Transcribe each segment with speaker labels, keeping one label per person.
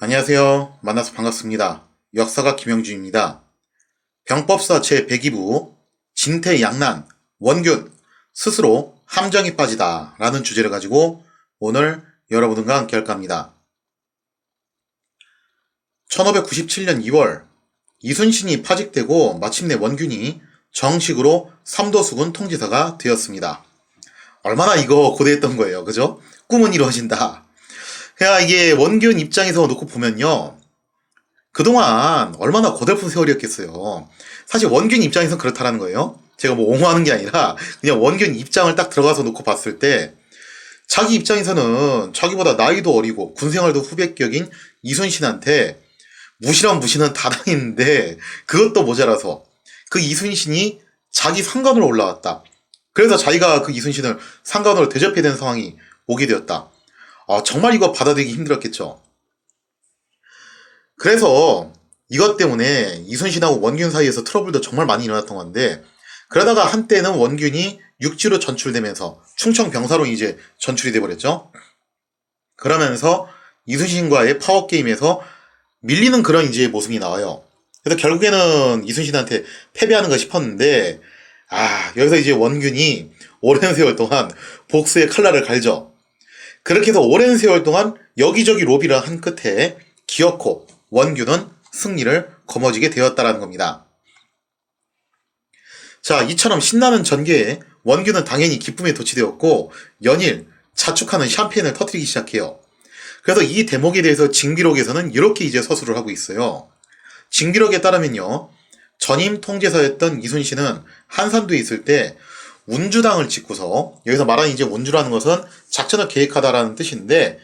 Speaker 1: 안녕하세요. 만나서 반갑습니다. 역사가 김영준입니다. 병법사 제102부 진퇴양난, 원균, 스스로 함정이 빠지다 라는 주제를 가지고 오늘 여러분들과 함께 할까 합니다. 1597년 2월 이순신이 파직되고 마침내 원균이 정식으로 삼도수군 통지사가 되었습니다. 얼마나 이거 고대했던 거예요. 그죠? 꿈은 이루어진다. 그냥 이게 원균 입장에서 놓고 보면요. 그동안 얼마나 고달픈 세월이었겠어요. 사실 원균 입장에서는 그렇다라는 거예요. 제가 뭐 옹호하는 게 아니라 그냥 원균 입장을 딱 들어가서 놓고 봤을 때 자기 입장에서는 자기보다 나이도 어리고 군생활도 후배격인 이순신한테 무시는 다 당했는데 그것도 모자라서 그 이순신이 자기 상관으로 올라왔다. 그래서 자기가 그 이순신을 상관으로 대접해야 되는 상황이 오게 되었다. 정말 이거 받아들이기 힘들었겠죠. 그래서 이것 때문에 이순신하고 원균 사이에서 트러블도 정말 많이 일어났던 건데, 그러다가 한때는 원균이 육지로 전출되면서 충청병사로 이제 전출이 돼버렸죠. 그러면서 이순신과의 파워게임에서 밀리는 그런 이제 모습이 나와요. 그래서 결국에는 이순신한테 패배하는가 싶었는데, 여기서 이제 원균이 오랜 세월 동안 복수의 칼날을 갈죠. 그렇게 해서 오랜 세월 동안 여기저기 로비를 한 끝에 기어코 원균은 승리를 거머쥐게 되었다라는 겁니다. 자, 이처럼 신나는 전개에 원균은 당연히 기쁨에 도취되었고 연일 자축하는 샴페인을 터뜨리기 시작해요. 그래서 이 대목에 대해서 징비록에서는 이렇게 이제 서술을 하고 있어요. 징비록에 따르면요, 전임 통제사였던 이순신은 한산도에 있을 때 운주당을 짓고서, 여기서 말하는 이제 운주라는 것은 작전을 계획하다라는 뜻인데,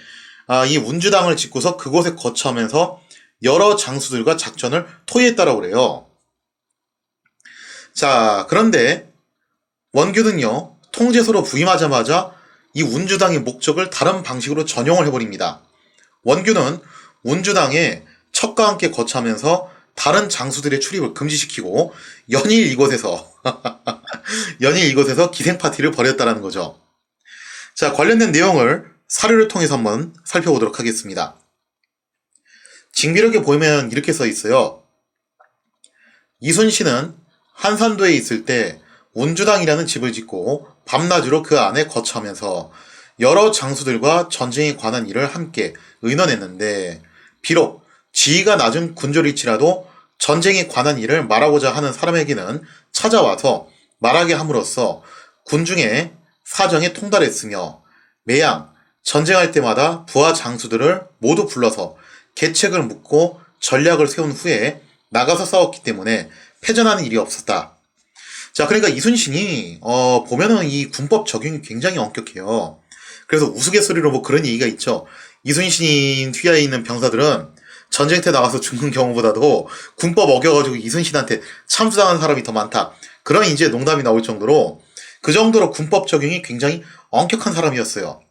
Speaker 1: 이 운주당을 짓고서 그곳에 거처하면서 여러 장수들과 작전을 토의했다라고 그래요. 자, 그런데 원균은요, 통제소로 부임하자마자 이 운주당의 목적을 다른 방식으로 전용을 해버립니다. 원균은 운주당에 척과 함께 거처하면서 다른 장수들의 출입을 금지시키고 연일 이곳에서 기생 파티를 벌였다는 거죠. 자, 관련된 내용을 사료를 통해서 한번 살펴보도록 하겠습니다. 징비록에 보면 이렇게 써 있어요. 이순신은 한산도에 있을 때 운주당이라는 집을 짓고 밤낮으로 그 안에 거처하면서 여러 장수들과 전쟁에 관한 일을 함께 의논했는데, 비록 지위가 낮은 군졸일지라도 전쟁에 관한 일을 말하고자 하는 사람에게는 찾아와서 말하게 함으로써 군중의 사정에 통달했으며, 매양 전쟁할 때마다 부하 장수들을 모두 불러서 계책을 묻고 전략을 세운 후에 나가서 싸웠기 때문에 패전하는 일이 없었다. 자, 그러니까 이순신이 보면은 이 군법 적용이 굉장히 엄격해요. 그래서 우스갯소리로 뭐 그런 얘기가 있죠. 이순신 뒤에 있는 병사들은 전쟁터에 나가서 죽는 경우보다도 군법 어겨가지고 이순신한테 참수당한 사람이 더 많다. 그런 이제 농담이 나올 정도로, 그 정도로 군법 적용이 굉장히 엄격한 사람이었어요.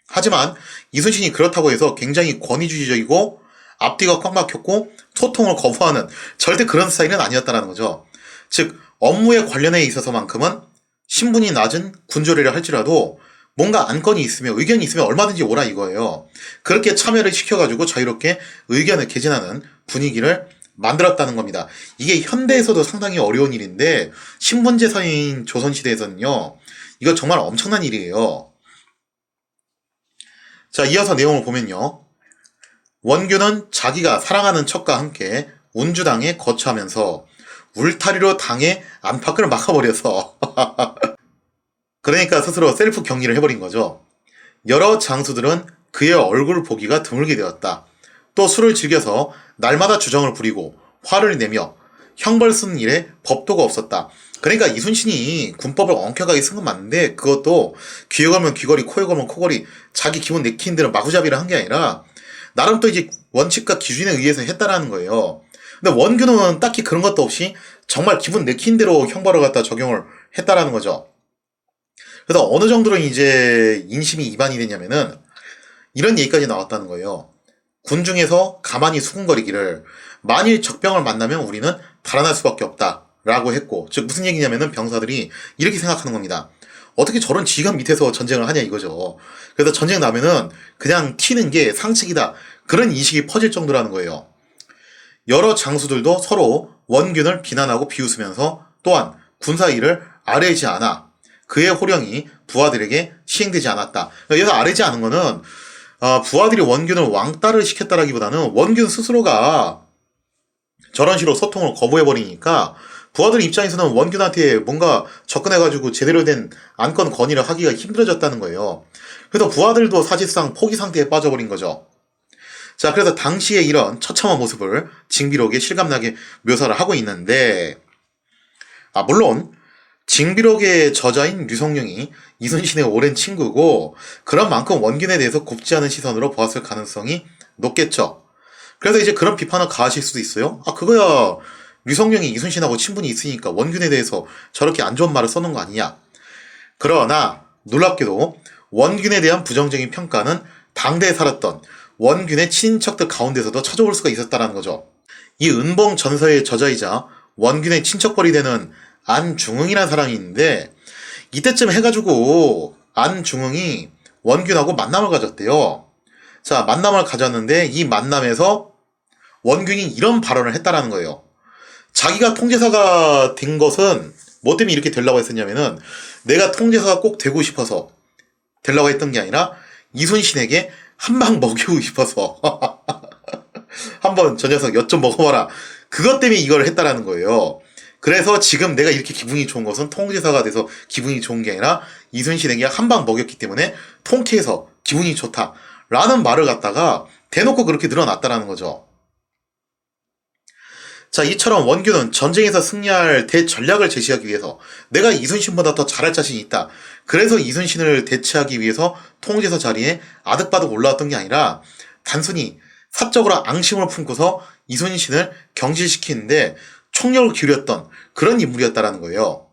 Speaker 1: 하지만 이순신이 그렇다고 해서 굉장히 권위주의적이고 앞뒤가 꽉 막혔고 소통을 거부하는 절대 그런 스타일은 아니었다는 거죠. 즉, 업무에 관련해 있어서만큼은 신분이 낮은 군졸이라 할지라도 뭔가 안건이 있으면, 의견이 있으면 얼마든지 오라 이거예요. 그렇게 참여를 시켜가지고 자유롭게 의견을 개진하는 분위기를 만들었다는 겁니다. 이게 현대에서도 상당히 어려운 일인데 신분제 사회인 조선시대에서는요, 이거 정말 엄청난 일이에요. 자, 이어서 내용을 보면요, 원균은 자기가 사랑하는 척과 함께 운주당에 거처하면서 울타리로 당의 안팎을 막아버려서 그러니까 스스로 셀프 격리를 해버린 거죠. 여러 장수들은 그의 얼굴 보기가 드물게 되었다. 또 술을 즐겨서 날마다 주정을 부리고 화를 내며 형벌 쓰는 일에 법도가 없었다. 그러니까 이순신이 군법을 엄격하게 쓴 건 맞는데, 그것도 귀에 걸면 귀걸이, 코에 걸면 코걸이, 자기 기분 내키는 대로 마구잡이를 한 게 아니라 나름 또 이제 원칙과 기준에 의해서 했다라는 거예요. 근데 원균은 딱히 그런 것도 없이 정말 기분 내키는 대로 형벌을 갖다 적용을 했다라는 거죠. 그래서 어느 정도로 이제 인심이 이반이 되냐면은 이런 얘기까지 나왔다는 거예요. 군중에서 가만히 수군거리기를, 만일 적병을 만나면 우리는 달아날 수밖에 없다 라고 했고, 즉 무슨 얘기냐면은 병사들이 이렇게 생각하는 겁니다. 어떻게 저런 지휘관 밑에서 전쟁을 하냐 이거죠. 그래서 전쟁 나면은 그냥 튀는 게 상책이다. 그런 인식이 퍼질 정도라는 거예요. 여러 장수들도 서로 원균을 비난하고 비웃으면서 또한 군사 일을 아뢰지 않아 그의 호령이 부하들에게 시행되지 않았다. 여기서 아뢰지 않은 거는 부하들이 원균을 왕따를 시켰다라기보다는 원균 스스로가 저런 식으로 소통을 거부해버리니까 부하들 입장에서는 원균한테 뭔가 접근해가지고 제대로 된 안건 건의를 하기가 힘들어졌다는 거예요. 그래서 부하들도 사실상 포기 상태에 빠져버린 거죠. 자, 그래서 당시에 이런 처참한 모습을 징비록에 실감나게 묘사를 하고 있는데, 물론 징비록의 저자인 류성룡이 이순신의 오랜 친구고 그런 만큼 원균에 대해서 곱지 않은 시선으로 보았을 가능성이 높겠죠. 그래서 이제 그런 비판을 가하실 수도 있어요. 그거야 류성룡이 이순신하고 친분이 있으니까 원균에 대해서 저렇게 안 좋은 말을 써놓은 거 아니냐. 그러나 놀랍게도 원균에 대한 부정적인 평가는 당대에 살았던 원균의 친인척들 가운데서도 찾아올 수가 있었다는 거죠. 이 은봉 전서의 저자이자 원균의 친척벌이 되는 안중흥이라는 사람이 있는데 이때쯤 해가지고 안중흥이 원균하고 만남을 가졌대요. 자, 만남을 가졌는데 이 만남에서 원균이 이런 발언을 했다라는 거예요. 자기가 통제사가 된 것은 뭐 때문에 이렇게 되려고 했었냐면은 내가 통제사가 꼭 되고 싶어서 되려고 했던 게 아니라 이순신에게 한 방 먹이고 싶어서 한번 저 녀석 엿 좀 먹어봐라. 그것 때문에 이걸 했다라는 거예요. 그래서 지금 내가 이렇게 기분이 좋은 것은 통제사가 돼서 기분이 좋은 게 아니라 이순신에게 한 방 먹였기 때문에 통쾌해서 기분이 좋다. 라는 말을 갖다가 대놓고 그렇게 늘어났다라는 거죠. 자, 이처럼 원균은 전쟁에서 승리할 대전략을 제시하기 위해서 내가 이순신보다 더 잘할 자신이 있다. 그래서 이순신을 대체하기 위해서 통제사 자리에 아득바득 올라왔던 게 아니라 단순히 사적으로 앙심을 품고서 이순신을 경질시키는데 총력을 기울였던 그런 인물이었다라는 거예요.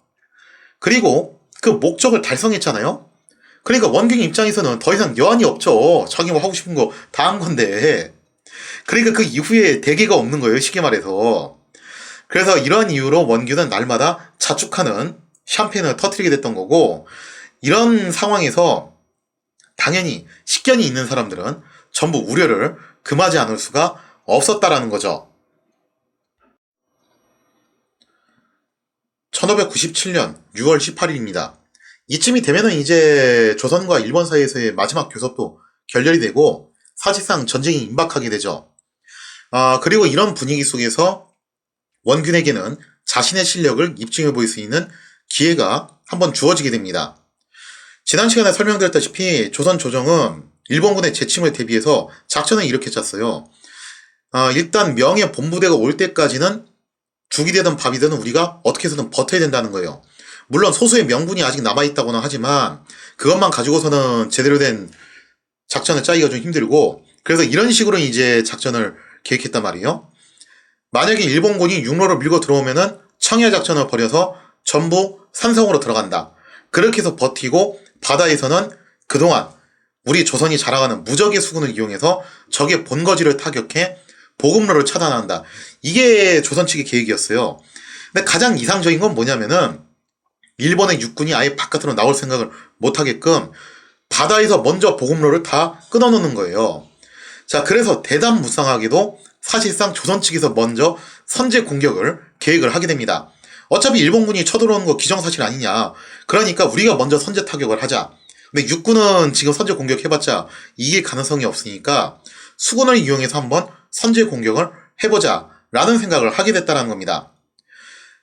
Speaker 1: 그리고 그 목적을 달성했잖아요. 그러니까 원균 입장에서는 더 이상 여한이 없죠. 자기가 하고 싶은 거 다 한 건데. 그러니까 그 이후에 대개가 없는 거예요. 쉽게 말해서. 그래서 이러한 이유로 원균은 날마다 자축하는 샴페인을 터뜨리게 됐던 거고, 이런 상황에서 당연히 식견이 있는 사람들은 전부 우려를 금하지 않을 수가 없었다라는 거죠. 1597년 6월 18일입니다. 이쯤이 되면은 이제 조선과 일본 사이에서의 마지막 교섭도 결렬이 되고 사실상 전쟁이 임박하게 되죠. 그리고 이런 분위기 속에서 원균에게는 자신의 실력을 입증해 보일 수 있는 기회가 한번 주어지게 됩니다. 지난 시간에 설명드렸다시피 조선 조정은 일본군의 재침을 대비해서 작전을 이렇게 짰어요. 일단 명예 본부대가 올 때까지는 죽이 되든 밥이 되든 우리가 어떻게 해서든 버텨야 된다는 거예요. 물론 소수의 명분이 아직 남아있다고는 하지만 그것만 가지고서는 제대로 된 작전을 짜기가 좀 힘들고, 그래서 이런 식으로 이제 작전을 계획했단 말이에요. 만약에 일본군이 육로를 밀고 들어오면은 청야 작전을 벌여서 전부 산성으로 들어간다. 그렇게 해서 버티고 바다에서는 그동안 우리 조선이 자랑하는 무적의 수군을 이용해서 적의 본거지를 타격해 보급로를 차단한다. 이게 조선 측의 계획이었어요. 근데 가장 이상적인 건 뭐냐면은 일본의 육군이 아예 바깥으로 나올 생각을 못하게끔 바다에서 먼저 보급로를 다 끊어놓는 거예요. 자, 그래서 대담무쌍하게도 사실상 조선 측에서 먼저 선제 공격을 계획을 하게 됩니다. 어차피 일본군이 쳐들어오는 거 기정사실 아니냐. 그러니까 우리가 먼저 선제 타격을 하자. 근데 육군은 지금 선제 공격해봤자 이길 가능성이 없으니까 수군을 이용해서 한번 선제 공격을 해보자 라는 생각을 하게 됐다는 겁니다.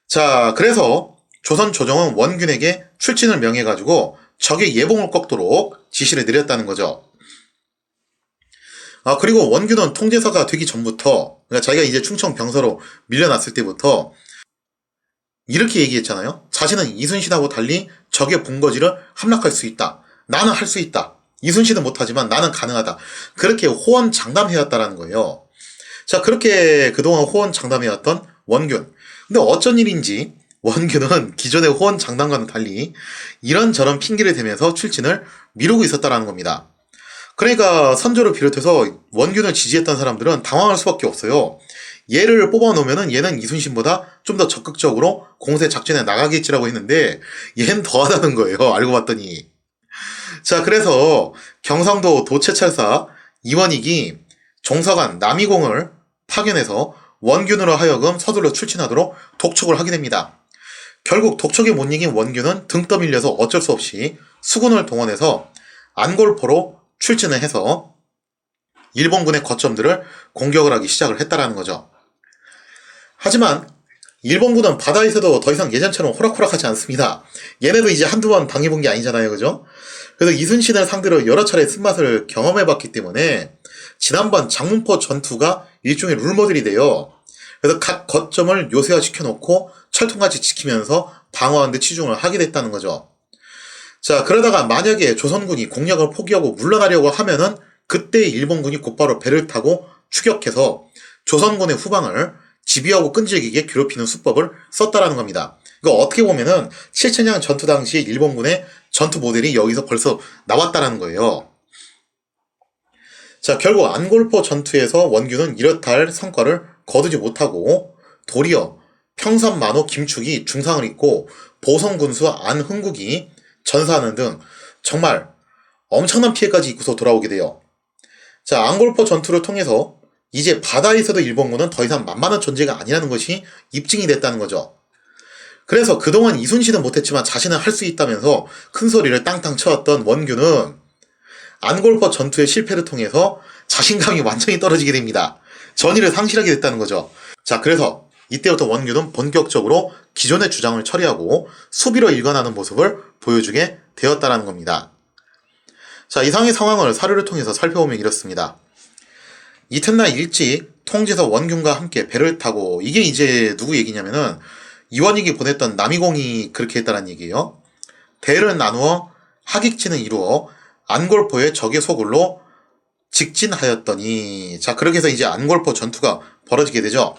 Speaker 1: 자, 그래서 조선 조정은 원균에게 출진을 명해가지고 적의 예봉을 꺾도록 지시를 내렸다는 거죠. 그리고 원균은 통제사가 되기 전부터, 그러니까 자기가 이제 충청 병사로 밀려났을 때부터 이렇게 얘기했잖아요. 자신은 이순신하고 달리 적의 본거지를 함락할 수 있다. 나는 할 수 있다. 이순신은 못하지만 나는 가능하다. 그렇게 호언장담해왔다라는 거예요. 자, 그렇게 그동안 호언장담해왔던 원균. 근데 어쩐 일인지 원균은 기존의 호언장담과는 달리 이런저런 핑계를 대면서 출진을 미루고 있었다라는 겁니다. 그러니까 선조를 비롯해서 원균을 지지했던 사람들은 당황할 수밖에 없어요. 얘를 뽑아놓으면은 얘는 이순신보다 좀 더 적극적으로 공세 작전에 나가겠지라고 했는데 얘는 더하다는 거예요. 알고 봤더니. 자, 그래서 경상도 도채찰사 이원익이 종서간 남이공을 파견해서 원균으로 하여금 서둘러 출진하도록 독촉을 하게 됩니다. 결국 독촉에 못 이긴 원균은 등 떠밀려서 어쩔 수 없이 수군을 동원해서 안골포로 출진을 해서 일본군의 거점들을 공격을 하기 시작을 했다라는 거죠. 하지만 일본군은 바다에서도 더 이상 예전처럼 호락호락하지 않습니다. 얘네도 이제 한두 번 당해본 게 아니잖아요, 그죠? 그래서 이순신을 상대로 여러 차례 쓴맛을 경험해봤기 때문에 지난번 장문포 전투가 일종의 룰모델이 돼요. 그래서 각 거점을 요새화시켜놓고 철통같이 지키면서 방어하는 데 치중을 하게 됐다는 거죠. 자, 그러다가 만약에 조선군이 공략을 포기하고 물러나려고 하면은 그때 일본군이 곧바로 배를 타고 추격해서 조선군의 후방을 집요하고 끈질기게 괴롭히는 수법을 썼다라는 겁니다. 이거 어떻게 보면은 칠천량 전투 당시 일본군의 전투 모델이 여기서 벌써 나왔다라는 거예요. 자, 결국 안골포 전투에서 원균은 이렇다 할 성과를 거두지 못하고 도리어 평산만호 김축이 중상을 입고 보성군수 안흥국이 전사하는 등 정말 엄청난 피해까지 입고서 돌아오게 돼요. 자, 안골포 전투를 통해서 이제 바다에서도 일본군은 더 이상 만만한 존재가 아니라는 것이 입증이 됐다는 거죠. 그래서 그동안 이순신은 못했지만 자신은 할 수 있다면서 큰 소리를 땅땅 쳐왔던 원균은 안골포 전투의 실패를 통해서 자신감이 완전히 떨어지게 됩니다. 전의를 상실하게 됐다는 거죠. 자, 그래서 이때부터 원균은 본격적으로 기존의 주장을 처리하고 수비로 일관하는 모습을 보여주게 되었다는 겁니다. 자, 이상의 상황을 사료를 통해서 살펴보면 이렇습니다. 이튿날 일찍 통제서 원균과 함께 배를 타고, 이게 이제 누구 얘기냐면은 이원익이 보냈던 남이공이 그렇게 했다는 얘기예요. 대를 나누어 하객진을 이루어 안골포의 적의 소굴로 직진하였더니, 자, 그렇게 해서 이제 안골포 전투가 벌어지게 되죠.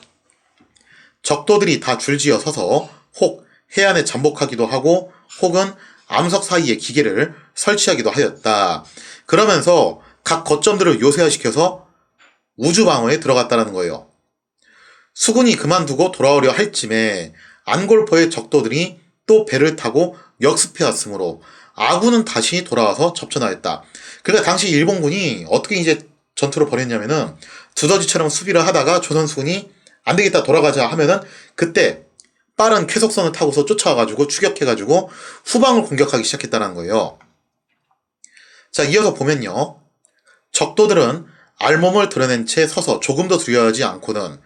Speaker 1: 적도들이 다 줄지어 서서 혹 해안에 잠복하기도 하고 혹은 암석 사이에 기계를 설치하기도 하였다. 그러면서 각 거점들을 요새화시켜서 우주방어에 들어갔다는 거예요. 수군이 그만두고 돌아오려 할 쯤에 안골포의 적도들이 또 배를 타고 역습해왔으므로 아군은 다시 돌아와서 접전하였다. 그러니까 당시 일본군이 어떻게 이제 전투를 벌였냐면은 두더지처럼 수비를 하다가 조선 수군이 안 되겠다 돌아가자 하면은 그때 빠른 쾌속선을 타고서 쫓아와가지고 추격해가지고 후방을 공격하기 시작했다는 거예요. 자, 이어서 보면요. 적도들은 알몸을 드러낸 채 서서 조금도 두려워하지 않고는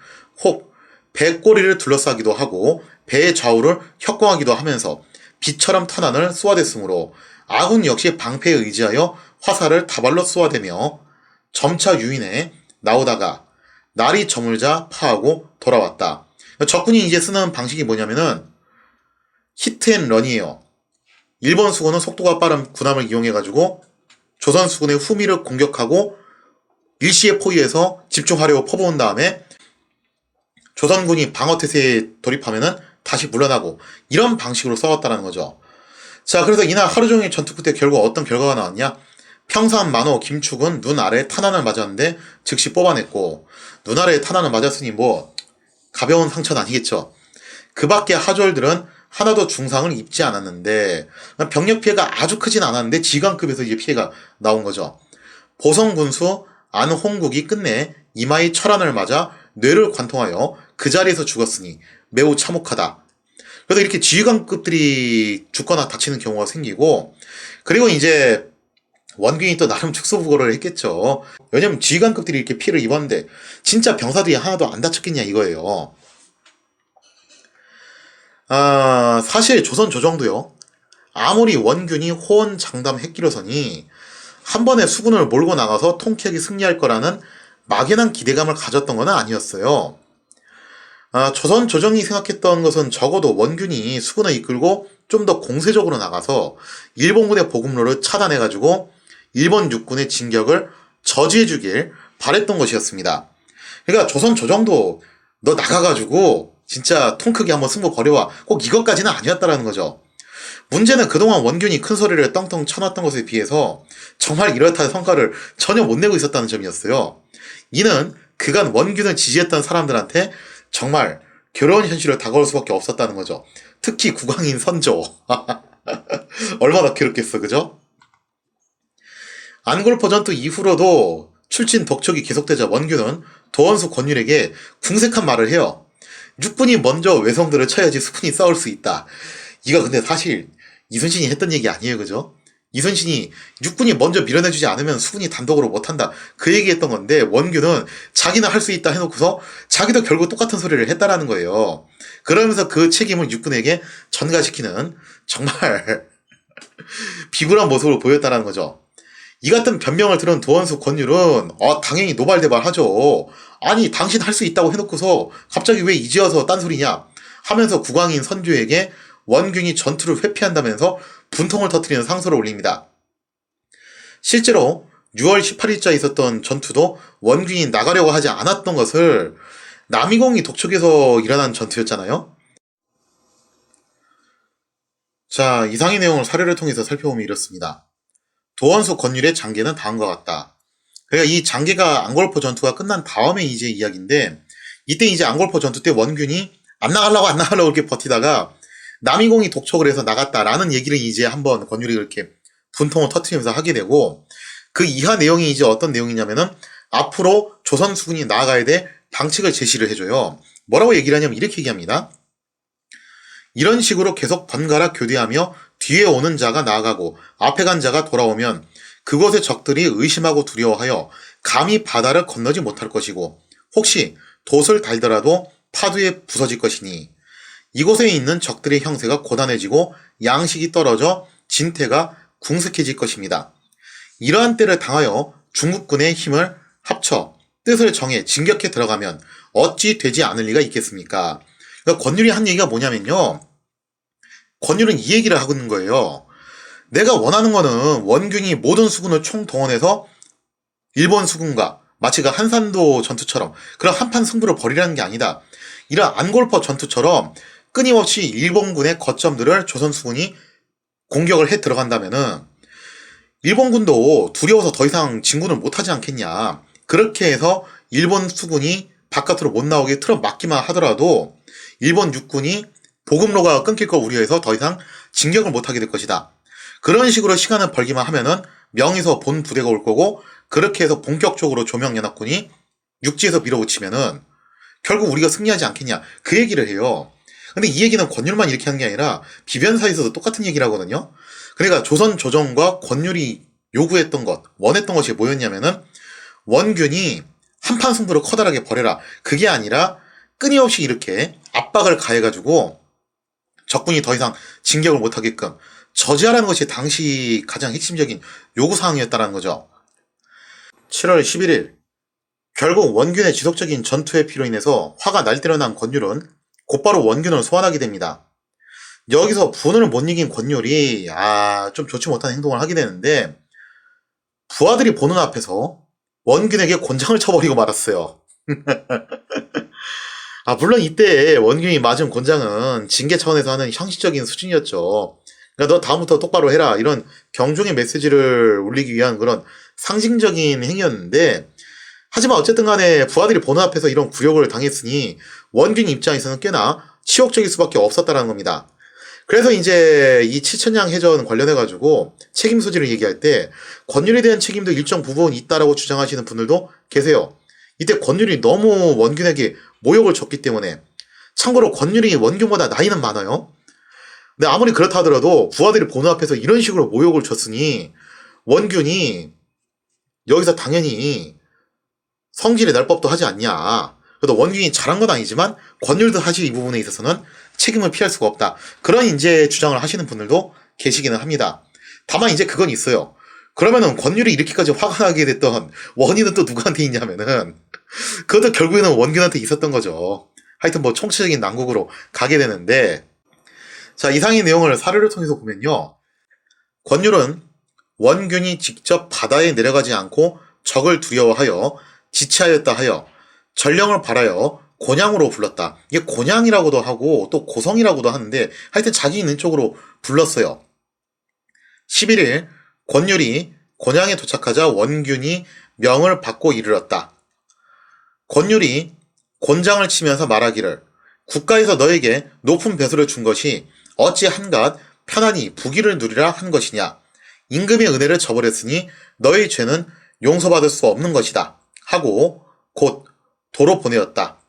Speaker 1: 혹 배꼬리를 둘러싸기도 하고 배의 좌우를 협공하기도 하면서 비처럼 탄환을 쏘아댔으므로 아군 역시 방패에 의지하여 화살을 다발로 쏘아대며 점차 유인해 나오다가 날이 저물자 파하고 돌아왔다. 적군이 이제 쓰는 방식이 뭐냐면은 히트앤런이에요. 일본 수군은 속도가 빠른 군함을 이용해가지고 조선 수군의 후미를 공격하고 일시에 포위해서 집중하려고 퍼부은 다음에 조선군이 방어태세에 돌입하면은 다시 물러나고, 이런 방식으로 싸웠다는 거죠. 자, 그래서 이날 하루 종일 전투 끝에 결국 어떤 결과가 나왔냐? 평산만호 김축은 눈 아래에 탄환을 맞았는데 즉시 뽑아냈고, 눈 아래에 탄환을 맞았으니 뭐 가벼운 상처는 아니겠죠. 그 밖에 하졸들은 하나도 중상을 입지 않았는데, 병력 피해가 아주 크진 않았는데 지관급에서 이제 피해가 나온 거죠. 보성군수 안홍국이 끝내 이마에 철안을 맞아 뇌를 관통하여 그 자리에서 죽었으니 매우 참혹하다. 그래서 이렇게 지휘관급들이 죽거나 다치는 경우가 생기고, 그리고 이제 원균이 또 나름 축소부고를 했겠죠. 왜냐면 지휘관급들이 이렇게 피해를 입었는데 진짜 병사들이 하나도 안 다쳤겠냐 이거예요. 사실 조선 조정도요. 아무리 원균이 호언장담했기로서니 한 번에 수군을 몰고 나가서 통쾌하게 승리할 거라는 막연한 기대감을 가졌던 건 아니었어요. 조선 조정이 생각했던 것은 적어도 원균이 수군을 이끌고 좀 더 공세적으로 나가서 일본군의 보급로를 차단해가지고 일본 육군의 진격을 저지해주길 바랬던 것이었습니다. 그러니까 조선 조정도 너 나가가지고 진짜 통 크게 한번 승부 벌여와, 꼭 이것까지는 아니었다라는 거죠. 문제는 그동안 원균이 큰 소리를 떵떵 쳐놨던 것에 비해서 정말 이렇다 성과를 전혀 못 내고 있었다는 점이었어요. 이는 그간 원균을 지지했던 사람들한테 정말 괴로운 현실을 다가올 수밖에 없었다는 거죠. 특히 국왕인 선조. 얼마나 괴롭겠어, 그죠? 안골포 전투 이후로도 출진 독촉이 계속되자 원균은 도원수 권율에게 궁색한 말을 해요. 육군이 먼저 외성들을 쳐야지 수군이 싸울 수 있다. 이거 근데 사실 이순신이 했던 얘기 아니에요, 그죠? 이순신이 육군이 먼저 밀어내주지 않으면 수군이 단독으로 못한다. 그 얘기했던 건데 원균은 자기는 할 수 있다 해놓고서 자기도 결국 똑같은 소리를 했다라는 거예요. 그러면서 그 책임을 육군에게 전가시키는 정말 비굴한 모습을 보였다는 거죠. 이 같은 변명을 들은 도원수 권율은 당연히 노발대발하죠. 아니 당신 할 수 있다고 해놓고서 갑자기 왜 이제 와서 딴소리냐 하면서 국왕인 선조에게 원균이 전투를 회피한다면서 분통을 터뜨리는 상소를 올립니다. 실제로 6월 18일자에 있었던 전투도 원균이 나가려고 하지 않았던 것을 남이공이 독촉에서 일어난 전투였잖아요. 자, 이상의 내용을 사료를 통해서 살펴보면 이렇습니다. 도원수 권율의 장계는 다음과 같다. 그러니까 이 장계가 안골포 전투가 끝난 다음에 이제 이야기인데, 이때 이제 안골포 전투 때 원균이 안 나가려고 이렇게 버티다가 남이공이 독촉을 해서 나갔다라는 얘기를 이제 한번 권율이 이렇게 분통을 터트리면서 하게 되고, 그 이하 내용이 이제 어떤 내용이냐면은 앞으로 조선 수군이 나아가야 될 방책을 제시를 해줘요. 뭐라고 얘기를 하냐면 이렇게 얘기합니다. 이런 식으로 계속 번갈아 교대하며 뒤에 오는 자가 나아가고 앞에 간 자가 돌아오면 그곳의 적들이 의심하고 두려워하여 감히 바다를 건너지 못할 것이고 혹시 돛을 달더라도 파도에 부서질 것이니 이곳에 있는 적들의 형세가 고단해지고 양식이 떨어져 진태가 궁색해질 것입니다. 이러한 때를 당하여 중국군의 힘을 합쳐 뜻을 정해 진격해 들어가면 어찌 되지 않을 리가 있겠습니까? 그러니까 권율이 한 얘기가 뭐냐면요. 권율은 이 얘기를 하고 있는 거예요. 내가 원하는 거는 원균이 모든 수군을 총동원해서 일본 수군과 마치 그 한산도 전투처럼 그런 한판 승부를 벌이라는 게 아니다. 이런 안골포 전투처럼 끊임없이 일본군의 거점들을 조선 수군이 공격을 해 들어간다면은 일본군도 두려워서 더 이상 진군을 못하지 않겠냐. 그렇게 해서 일본 수군이 바깥으로 못 나오게 틀어 막기만 하더라도 일본 육군이 보급로가 끊길 걸 우려해서 더 이상 진격을 못하게 될 것이다. 그런 식으로 시간을 벌기만 하면은 명에서 본 부대가 올 거고 그렇게 해서 본격적으로 조명연합군이 육지에서 밀어붙이면은 결국 우리가 승리하지 않겠냐. 그 얘기를 해요. 근데 이 얘기는 권율만 이렇게 하는 게 아니라 비변사에서도 똑같은 얘기를 하거든요. 그러니까 조선 조정과 권율이 요구했던 것, 원했던 것이 뭐였냐면은 원균이 한판 승부를 커다랗게 벌여라. 그게 아니라 끊임없이 이렇게 압박을 가해가지고 적군이 더 이상 진격을 못하게끔 저지하라는 것이 당시 가장 핵심적인 요구사항이었다는 거죠. 7월 11일 결국 원균의 지속적인 전투의 피로 인해서 화가 날때려 난 권율은 곧바로 원균을 소환하게 됩니다. 여기서 분을 못 이긴 권율이 좀 좋지 못한 행동을 하게 되는데 부하들이 보는 앞에서 원균에게 곤장을 쳐버리고 말았어요. 물론 이때 원균이 맞은 곤장은 징계 차원에서 하는 형식적인 수준이었죠. 그러니까 너 다음부터 똑바로 해라 이런 경종의 메시지를 울리기 위한 그런 상징적인 행위였는데 하지만 어쨌든 간에 부하들이 보는 앞에서 이런 굴욕을 당했으니 원균 입장에서는 꽤나 치욕적일 수밖에 없었다는 겁니다. 그래서 이제 이 칠천량 해전 관련해가지고 책임 소지를 얘기할 때 권율에 대한 책임도 일정 부분 있다라고 주장하시는 분들도 계세요. 이때 권율이 너무 원균에게 모욕을 줬기 때문에 참고로 권율이 원균보다 나이는 많아요. 근데 아무리 그렇다 하더라도 부하들이 보는 앞에서 이런 식으로 모욕을 줬으니 원균이 여기서 당연히 성질이 날 법도 하지 않냐. 그래도 원균이 잘한 건 아니지만 권율도 사실 이 부분에 있어서는 책임을 피할 수가 없다. 그런 이제 주장을 하시는 분들도 계시기는 합니다. 다만 이제 그건 있어요. 그러면은 권율이 이렇게까지 화가 나게 됐던 원인은 또 누구한테 있냐면은 그것도 결국에는 원균한테 있었던 거죠. 하여튼 뭐 총체적인 난국으로 가게 되는데 자 이상의 내용을 사료를 통해서 보면요. 권율은 원균이 직접 바다에 내려가지 않고 적을 두려워하여 지체하였다 하여 전령을 바라여 곤양으로 불렀다. 이게 곤양이라고도 하고 또 고성이라고도 하는데 하여튼 자기 있는 쪽으로 불렀어요. 11일 권율이 곤양에 도착하자 원균이 명을 받고 이르렀다. 권율이 곤장을 치면서 말하기를 국가에서 너에게 높은 배수를 준 것이 어찌 한갓 편안히 부귀를 누리라 한 것이냐. 임금의 은혜를 저버렸으니 너의 죄는 용서받을 수 없는 것이다 하고 곧 도로 보내었다.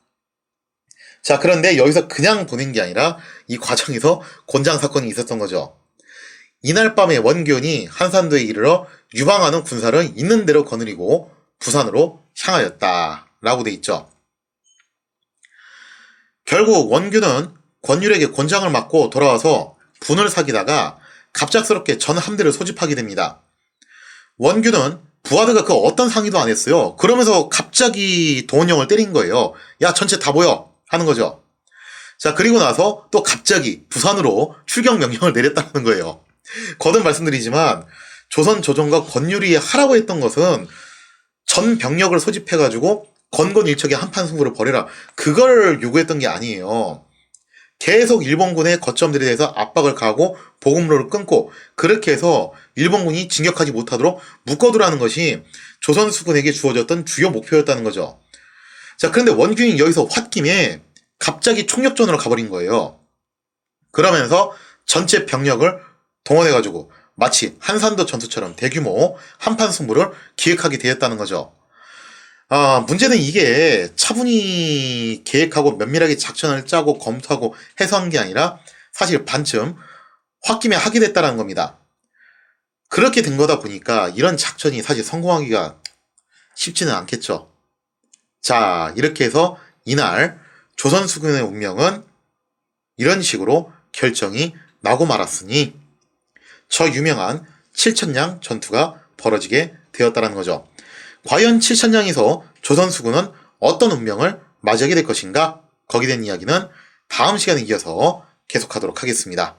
Speaker 1: 자, 그런데 여기서 그냥 보낸 게 아니라 이 과정에서 곤장 사건이 있었던 거죠. 이날 밤에 원균이 한산도에 이르러 유방하는 군사를 있는 대로 거느리고 부산으로 향하였다 라고 돼 있죠. 결국 원균은 권율에게 곤장을 맞고 돌아와서 분을 사귀다가 갑작스럽게 전 함대를 소집하게 됩니다. 원균은 부하들과 그 어떤 상의도 안 했어요. 그러면서 갑자기 동원령을 때린 거예요. 야, 전체 다 모여 하는 거죠. 자, 그리고 나서 또 갑자기 부산으로 출격 명령을 내렸다는 거예요. 거듭 말씀드리지만 조선 조정과 권율이 하라고 했던 것은 전 병력을 소집해가지고 건건일척의 한판 승부를 벌여라, 그걸 요구했던 게 아니에요. 계속 일본군의 거점들에 대해서 압박을 가하고 보급로를 끊고 그렇게 해서 일본군이 진격하지 못하도록 묶어두라는 것이 조선 수군에게 주어졌던 주요 목표였다는 거죠. 자, 그런데 원균이 여기서 홧김에 갑자기 총력전으로 가버린 거예요. 그러면서 전체 병력을 동원해가지고 마치 한산도 전투처럼 대규모 한판 승부를 기획하게 되었다는 거죠. 문제는 이게 차분히 계획하고 면밀하게 작전을 짜고 검토하고 해소한 게 아니라 사실 반쯤 홧김에 하게 됐다는 겁니다. 그렇게 된 거다 보니까 이런 작전이 사실 성공하기가 쉽지는 않겠죠. 자, 이렇게 해서 이날 조선 수군의 운명은 이런 식으로 결정이 나고 말았으니 저 유명한 칠천량 전투가 벌어지게 되었다는 거죠. 과연 칠천량에서 조선 수군은 어떤 운명을 맞이하게 될 것인가? 거기에 대한 이야기는 다음 시간에 이어서 계속하도록 하겠습니다.